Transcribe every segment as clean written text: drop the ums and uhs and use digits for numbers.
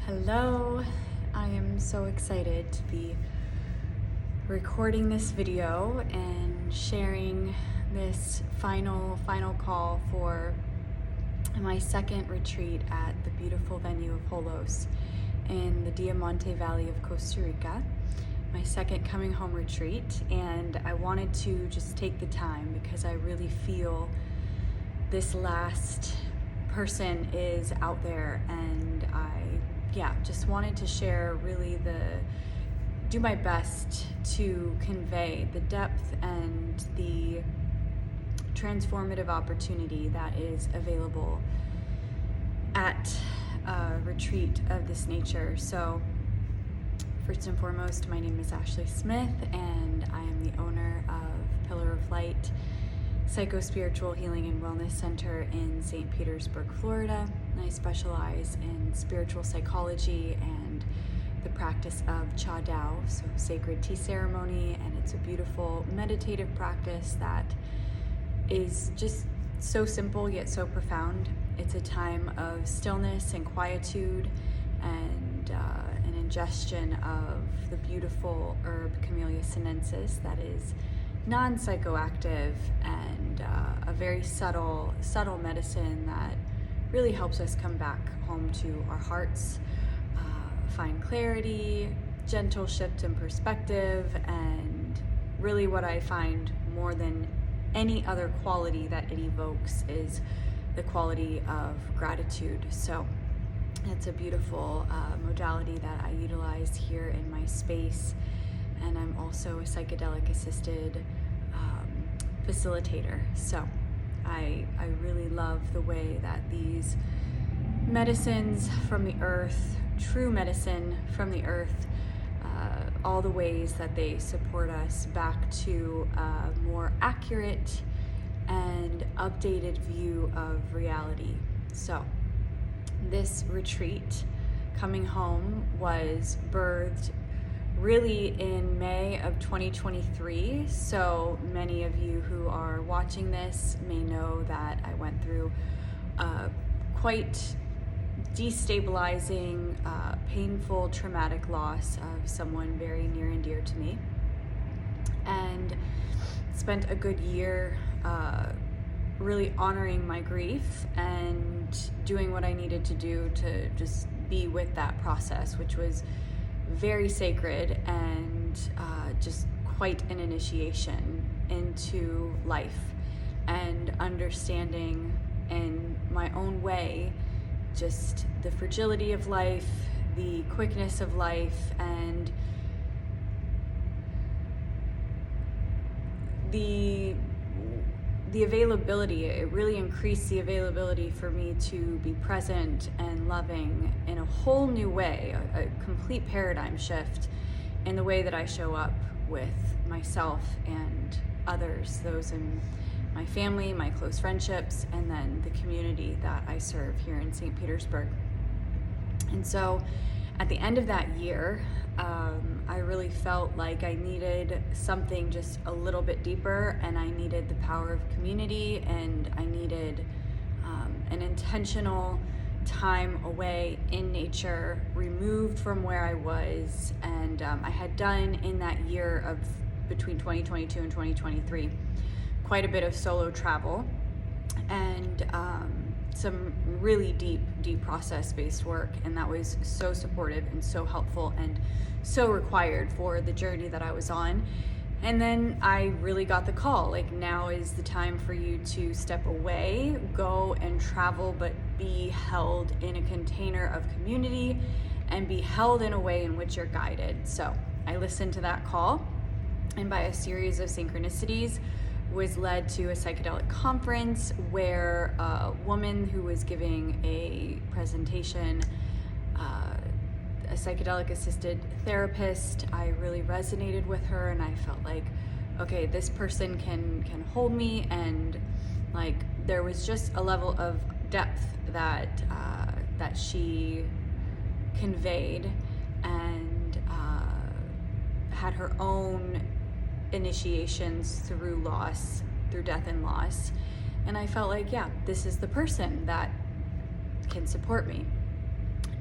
Hello, I am so excited to be recording this video and sharing this final call for my second retreat at the beautiful venue of Holos in the Diamante Valley of Costa Rica. My second coming home retreat, and I wanted to just take the time because I really feel this last person is out there, and I just wanted to share, really do my best to convey the depth and the transformative opportunity that is available at a retreat of this nature. So first and foremost, my name is Ashley Smith, and I am the owner of Pillar of Light Psycho-Spiritual Healing and Wellness Center in St. Petersburg, Florida. And I specialize in spiritual psychology and the practice of Cha Dao, so sacred tea ceremony, and it's a beautiful meditative practice that is just so simple yet so profound. It's a time of stillness and quietude and an ingestion of the beautiful herb Camellia sinensis that is non-psychoactive and a very subtle medicine that really helps us come back home to our hearts, find clarity, gentle shift in perspective, and really what I find more than any other quality that it evokes is the quality of gratitude. So it's a beautiful modality that I utilize here in my space, and I'm also a psychedelic assisted facilitator. So I really love the way that these medicines from the earth, true medicine from the earth, all the ways that they support us back to a more accurate and updated view of reality. So this retreat, coming home, was birthed really in May of 2023. So many of you who are watching this may know that I went through quite destabilizing, painful, traumatic loss of someone very near and dear to me, and spent a good year really honoring my grief and doing what I needed to do to just be with that process, which was very sacred and just quite an initiation into life and understanding in my own way just the fragility of life, the quickness of life, and the availability. It really increased the availability for me to be present and loving in a whole new way, a complete paradigm shift in the way that I show up with myself and others, those in my family, my close friendships, and then the community that I serve here in St. Petersburg. And so at the end of that year, I really felt like I needed something just a little bit deeper, and I needed the power of community, and I needed an intentional time away in nature, removed from where I was. And I had done in that year of between 2022 and 2023 quite a bit of solo travel and some really deep process-based work, and that was so supportive and so helpful and so required for the journey that I was on. And then I really got the call, like, now is the time for you to step away, go and travel, but be held in a container of community and be held in a way in which you're guided. So I listened to that call, and by a series of synchronicities was led to a psychedelic conference where a woman who was giving a presentation, a psychedelic assisted therapist, I really resonated with her, and I felt like, okay, this person can hold me, and like there was just a level of depth that she conveyed, and had her own initiations through loss, through death and loss. And I felt like, yeah, this is the person that can support me.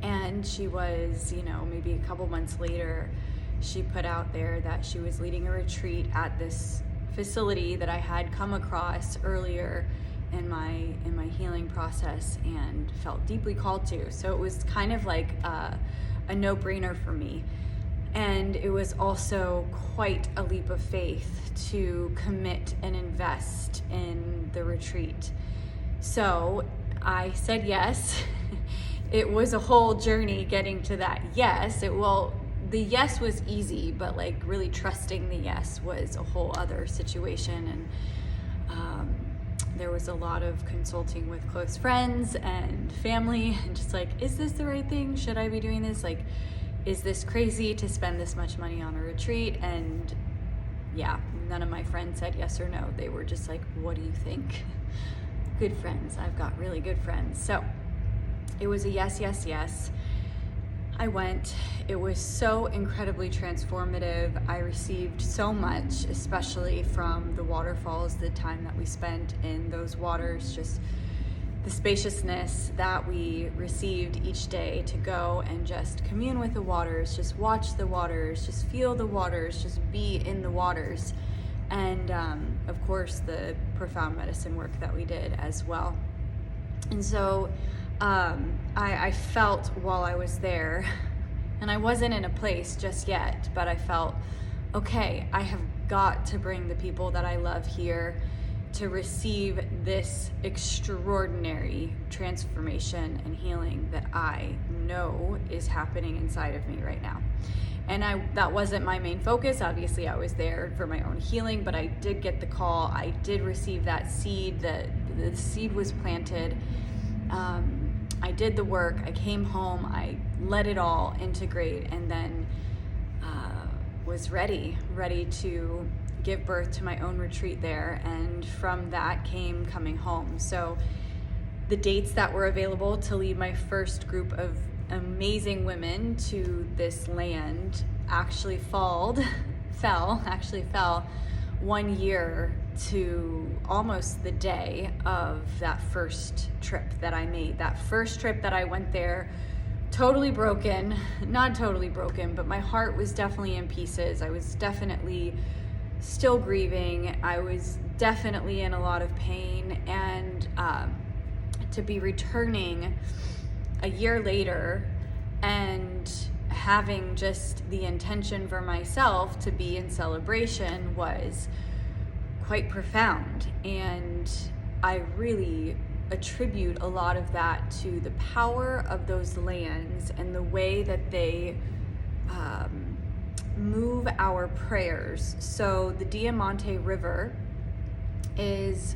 And she was, maybe a couple months later, she put out there that she was leading a retreat at this facility that I had come across earlier in my healing process and felt deeply called to. So it was kind of like a no-brainer for me. And it was also quite a leap of faith to commit and invest in the retreat. So I said yes. It was a whole journey getting to that yes. The yes was easy, but like really trusting the yes was a whole other situation. And there was a lot of consulting with close friends and family and just like, is this the right thing? Should I be doing this? Like, is this crazy to spend this much money on a retreat? And yeah, none of my friends said yes or no. They were just like, what do you think? Good friends. I've got really good friends. So it was a yes, yes, yes. I went. It was so incredibly transformative. I received so much, especially from the waterfalls, the time that we spent in those waters, just the spaciousness that we received each day to go and just commune with the waters, just watch the waters, just feel the waters, just be in the waters. And of course, the profound medicine work that we did as well. And so I felt while I was there, and I wasn't in a place just yet, but I felt, okay, I have got to bring the people that I love here to receive this extraordinary transformation and healing that I know is happening inside of me right now. And that wasn't my main focus. Obviously, I was there for my own healing, but I did get the call. I did receive that seed. The seed was planted. I did the work. I came home. I let it all integrate, and then was ready to give birth to my own retreat there. And from that came coming home. So the dates that were available to lead my first group of amazing women to this land actually fell 1 year to almost the day of that first trip that I made. That first trip that I went there, totally broken, not totally broken, but my heart was definitely in pieces. I was definitely still grieving. I was definitely in a lot of pain, and to be returning a year later and having just the intention for myself to be in celebration was quite profound. And I really attribute a lot of that to the power of those lands and the way that they move our prayers. So the Diamante River is,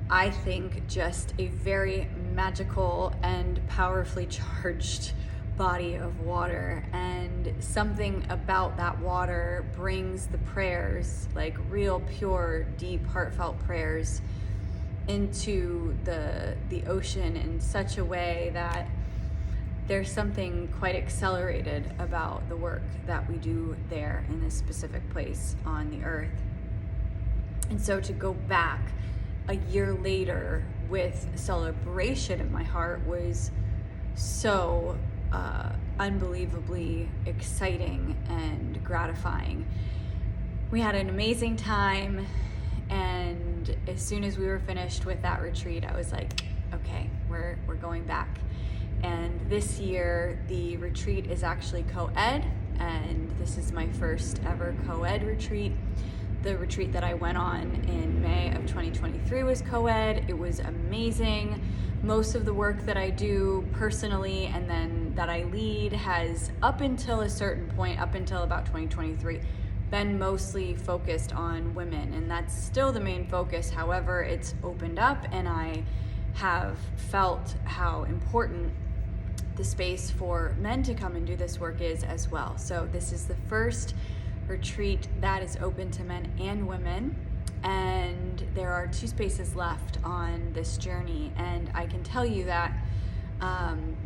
I think, just a very magical and powerfully charged body of water, and something about that water brings the prayers, like real pure, deep, heartfelt prayers, into the ocean in such a way that there's something quite accelerated about the work that we do there in this specific place on the earth. And so to go back a year later with celebration in my heart was so unbelievably exciting and gratifying. We had an amazing time, and as soon as we were finished with that retreat, I was like, okay, we're going back. And this year the retreat is actually co-ed, and this is my first ever co-ed retreat. The retreat that I went on in May of 2023 was co-ed. It was amazing. Most of the work that I do personally and then that I lead has, up until a certain point, up until about 2023, been mostly focused on women, and that's still the main focus. However, it's opened up, and I have felt how important the space for men to come and do this work is as well. So this is the first retreat that is open to men and women, and there are 2 spaces left on this journey. And I can tell you that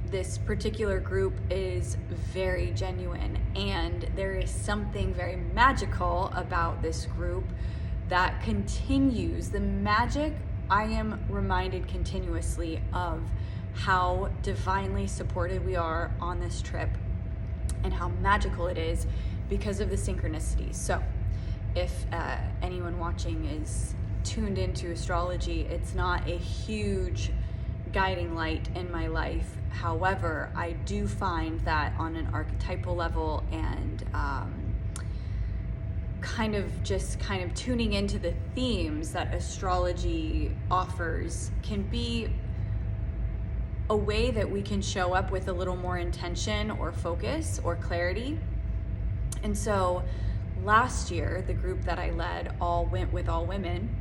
this particular group is very genuine, and there is something very magical about this group that continues. The magic, I am reminded continuously of how divinely supported we are on this trip and how magical it is because of the synchronicities. So if anyone watching is tuned into astrology, it's not a huge guiding light in my life. However, I do find that on an archetypal level and kind of tuning into the themes that astrology offers can be a way that we can show up with a little more intention or focus or clarity. And so last year, the group that I led went with all women.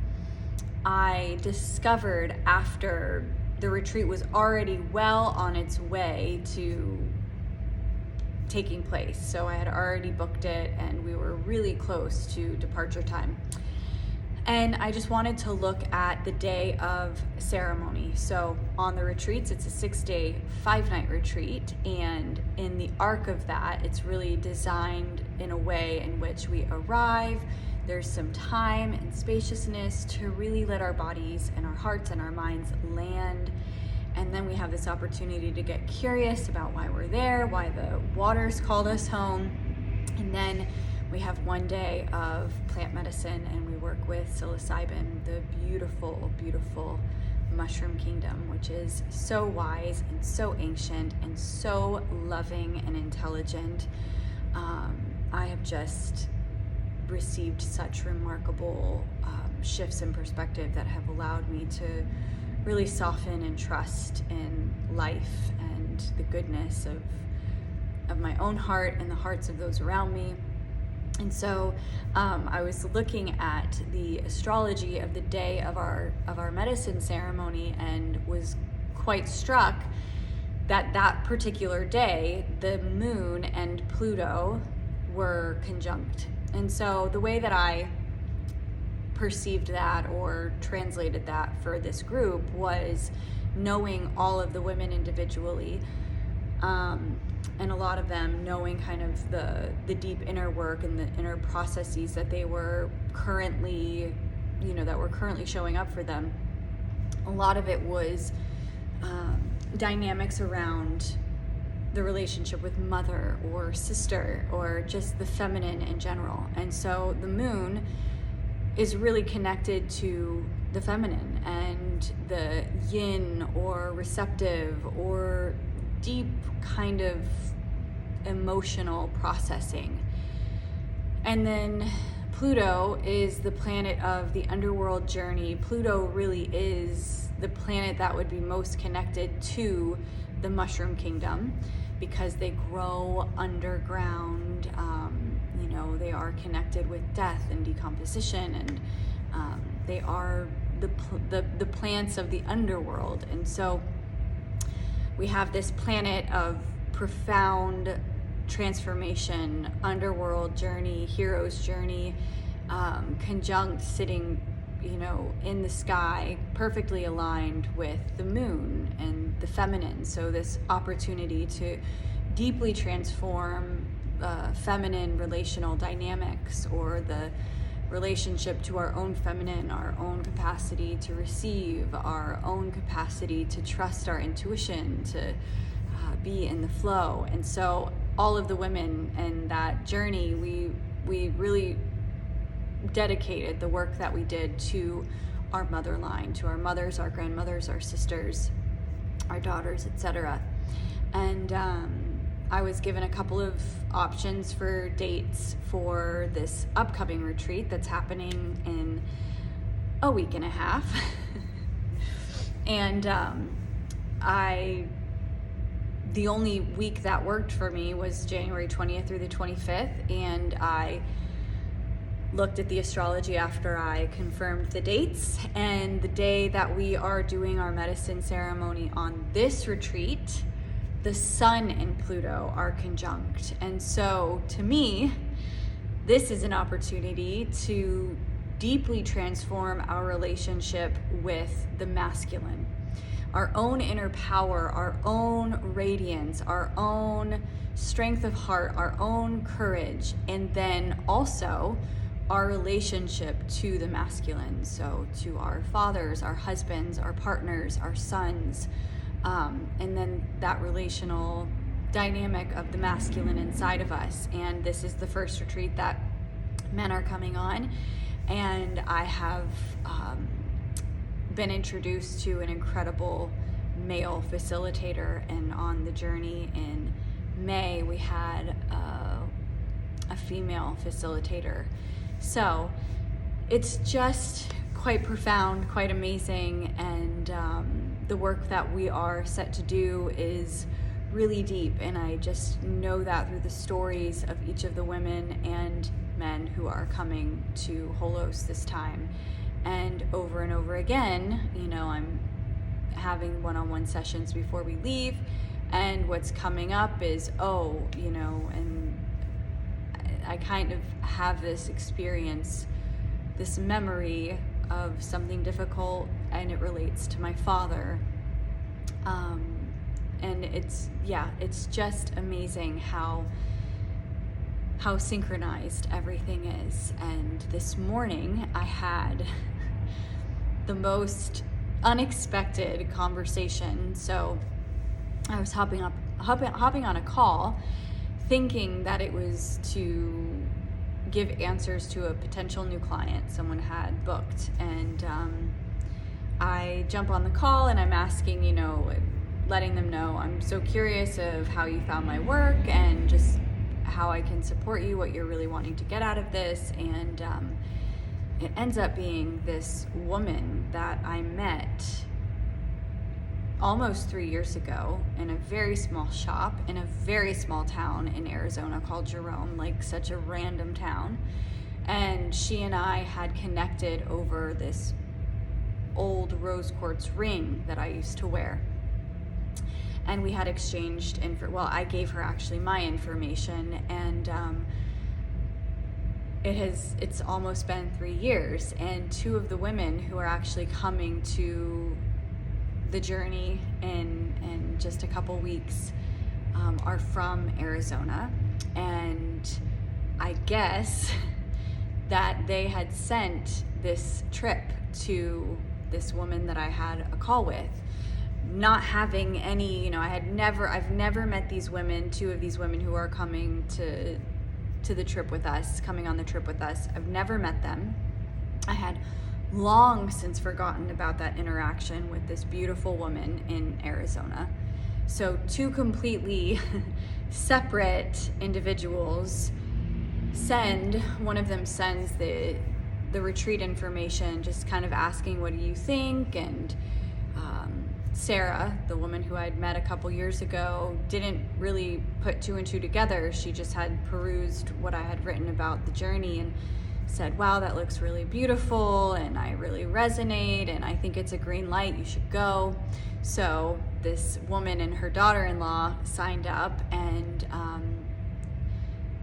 I discovered after the retreat was already well on its way to taking place. So I had already booked it and we were really close to departure time. And I just wanted to look at the day of ceremony. So on the retreats, it's a 6-day, 5-night retreat. And in the arc of that, it's really designed in a way in which we arrive. There's some time and spaciousness to really let our bodies and our hearts and our minds land. And then we have this opportunity to get curious about why we're there, why the waters called us home. And then we have one day of plant medicine and we work with psilocybin, the beautiful, beautiful mushroom kingdom, which is so wise and so ancient and so loving and intelligent. I have just received such remarkable shifts in perspective that have allowed me to really soften and trust in life and the goodness of my own heart and the hearts of those around me. And so I was looking at the astrology of the day of our medicine ceremony and was quite struck that that particular day, the moon and Pluto were conjunct. And so the way that I perceived that or translated that for this group was knowing all of the women individually, and a lot of them knowing kind of the deep inner work and the inner processes that they were currently, that were currently showing up for them. A lot of it was dynamics around the relationship with mother or sister or just the feminine in general. And so the moon is really connected to the feminine and the yin or receptive or deep kind of emotional processing. And then Pluto is the planet of the underworld journey. Pluto really is the planet that would be most connected to the mushroom kingdom because they grow underground. They are connected with death and decomposition, and they are the plants of the underworld. And so we have this planet of profound transformation, underworld journey, hero's journey, conjunct sitting, in the sky, perfectly aligned with the moon and the feminine. So this opportunity to deeply transform feminine relational dynamics, or the relationship to our own feminine, our own capacity to receive, our own capacity to trust our intuition, to be in the flow. And so all of the women in that journey, we really dedicated the work that we did to our mother line, to our mothers, our grandmothers, our sisters, our daughters, etc. And I was given a couple of options for dates for this upcoming retreat that's happening in a week and a half. And the only week that worked for me was January 20th through the 25th, and I looked at the astrology after I confirmed the dates, and the day that we are doing our medicine ceremony on this retreat, the sun and Pluto are conjunct. And so to me, this is an opportunity to deeply transform our relationship with the masculine, our own inner power, our own radiance, our own strength of heart, our own courage, and then also our relationship to the masculine. So to our fathers, our husbands, our partners, our sons, and then that relational dynamic of the masculine inside of us. And this is the first retreat that men are coming on, and I have been introduced to an incredible male facilitator, and on the journey in May we had a female facilitator. So it's just quite profound, quite amazing, and the work that we are set to do is really deep, and I just know that through the stories of each of the women and men who are coming to Holos this time. And over again, I'm having one-on-one sessions before we leave, and what's coming up is, and I kind of have this experience, this memory of something difficult, and it relates to my father. And it's just amazing how synchronized everything is. And this morning I had the most unexpected conversation. So I was hopping on a call, thinking that it was to give answers to a potential new client someone had booked. And I jump on the call and I'm asking, letting them know, I'm so curious of how you found my work and just how I can support you, what you're really wanting to get out of this. And it ends up being this woman that I met almost 3 years ago in a very small shop in a very small town in Arizona called Jerome, like such a random town. And she and I had connected over this old rose quartz ring that I used to wear. And we had exchanged I gave her actually my information, and it's almost been 3 years, and two of the women who are actually coming to the journey in just a couple weeks are from Arizona. And I guess that they had sent this trip to this woman that I had a call with, not having any, I've never met these women, two of these women who are coming to the trip with us, coming on the trip with us. I've never met them. I had long since forgotten about that interaction with this beautiful woman in Arizona. So two completely separate individuals one of them sends the retreat information, just kind of asking, what do you think? And Sarah, the woman who I'd met a couple years ago, didn't really put two and two together. She just had perused what I had written about the journey and said, wow, that looks really beautiful, and I really resonate, and I think it's a green light, you should go. So this woman and her daughter-in-law signed up, and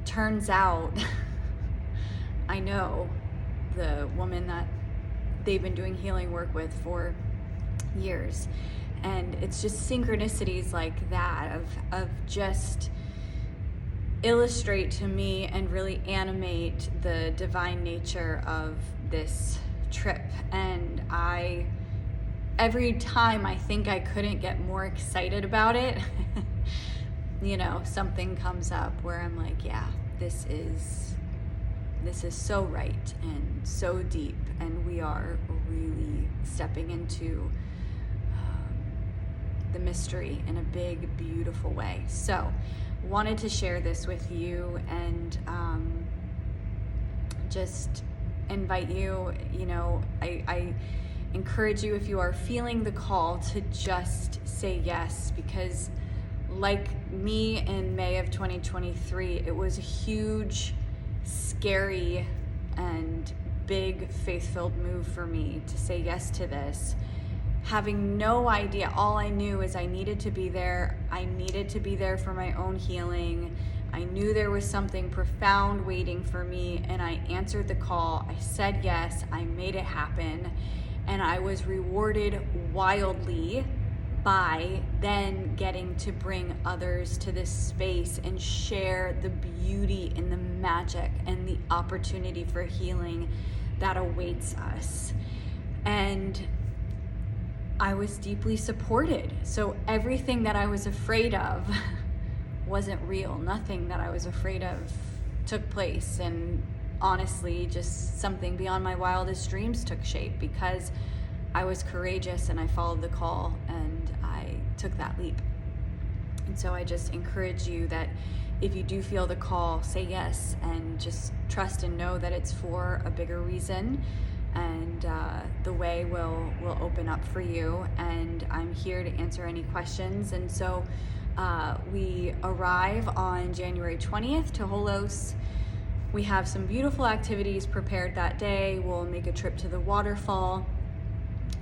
turns out I know the woman that they've been doing healing work with for years. And it's just synchronicities like that of just illustrate to me and really animate the divine nature of this trip. And every time I think I couldn't get more excited about it, something comes up where I'm like, yeah, this is so right and so deep, and we are really stepping into the mystery in a big, beautiful way. So wanted to share this with you, and just invite you, I encourage you, if you are feeling the call, to just say yes, because like me in May of 2023, it was a huge, scary, and big faith-filled move for me to say yes to this. Having no idea, all I knew is I needed to be there. I needed to be there for my own healing. I knew there was something profound waiting for me, and I answered the call. I said yes, I made it happen, and I was rewarded wildly by then getting to bring others to this space and share the beauty and the magic and the opportunity for healing that awaits us. And I was deeply supported. So everything that I was afraid of wasn't real. Nothing that I was afraid of took place. And honestly, just something beyond my wildest dreams took shape because I was courageous and I followed the call and I took that leap. And so I just encourage you that if you do feel the call, say yes and just trust and know that it's for a bigger reason, and the way will open up for you. And I'm here to answer any questions. And so we arrive on January 20th to Holos. We have some beautiful activities prepared that day. We'll make a trip to the waterfall.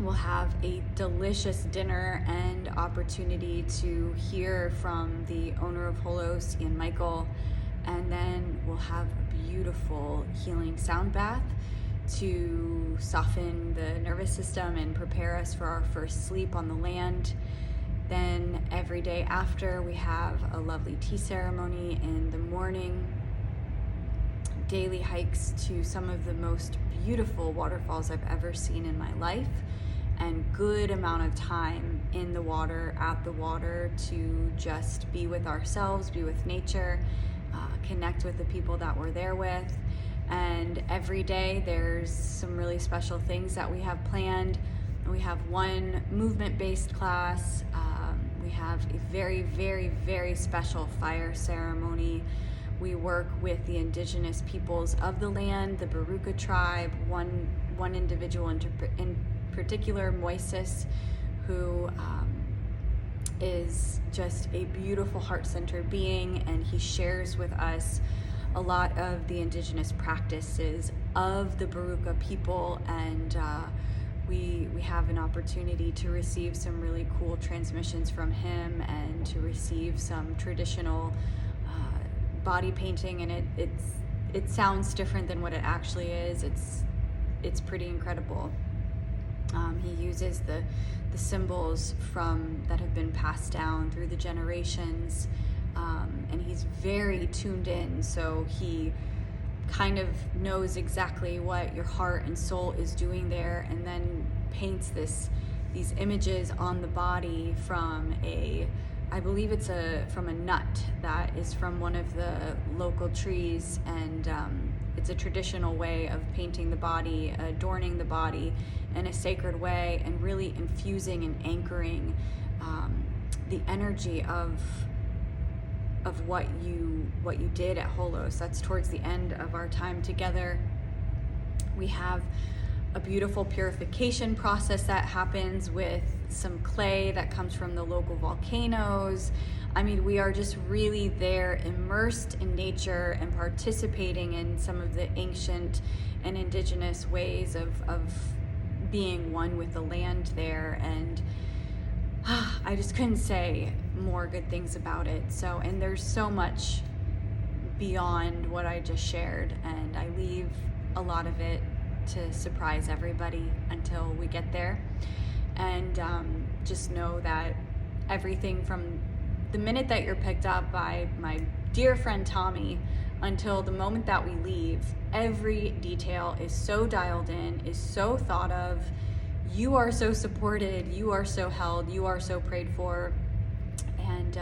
We'll have a delicious dinner and opportunity to hear from the owner of Holos, Ian Michael. And then we'll have a beautiful healing sound bath to soften the nervous system and prepare us for our first sleep on the land. Then every day after, we have a lovely tea ceremony in the morning, daily hikes to some of the most beautiful waterfalls I've ever seen in my life, and good amount of time in the water, at the water, to just be with ourselves, be with nature, connect with the people that we're there with. And every day there's some really special things that we have planned. We have one movement-based class. We have a very, very, very special fire ceremony. We work with the indigenous peoples of the land, the Rica tribe, one individual in particular, Moises, who is just a beautiful heart-centered being, and he shares with us a lot of the indigenous practices of the Rica people, and we have an opportunity to receive some really cool transmissions from him and to receive some traditional body painting, and it sounds different than what it actually is. It's pretty incredible. He uses the symbols that have been passed down through the generations, and he's very tuned in, so he kind of knows exactly what your heart and soul is doing there, and then paints these images on the body from I believe it's from a nut that is from one of the local trees, and it's a traditional way of painting the body, adorning the body in a sacred way, and really infusing and anchoring the energy of what you did at Holos. That's towards the end of our time together. We have a beautiful purification process that happens with some clay that comes from the local volcanoes. I mean, we are just really there, immersed in nature and participating in some of the ancient and indigenous ways of being one with the land there. And I just couldn't say more good things about it. So, and there's so much beyond what I just shared, and I leave a lot of it to surprise everybody until we get there. And just know that everything from the minute that you're picked up by my dear friend Tommy until the moment that we leave, every detail is so dialed in, is so thought of. You are so supported, you are so held, you are so prayed for. And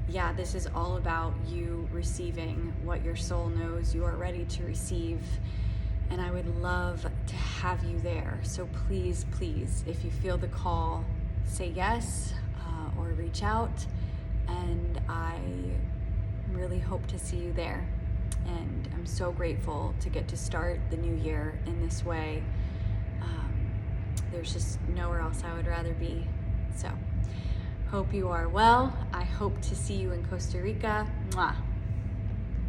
yeah, this is all about you receiving what your soul knows you are ready to receive. And I would love to have you there. So please, please, if you feel the call, say yes or reach out. And I really hope to see you there. And I'm so grateful to get to start the new year in this way. There's just nowhere else I would rather be. So, hope you are well. I hope to see you in Costa Rica. Mwah.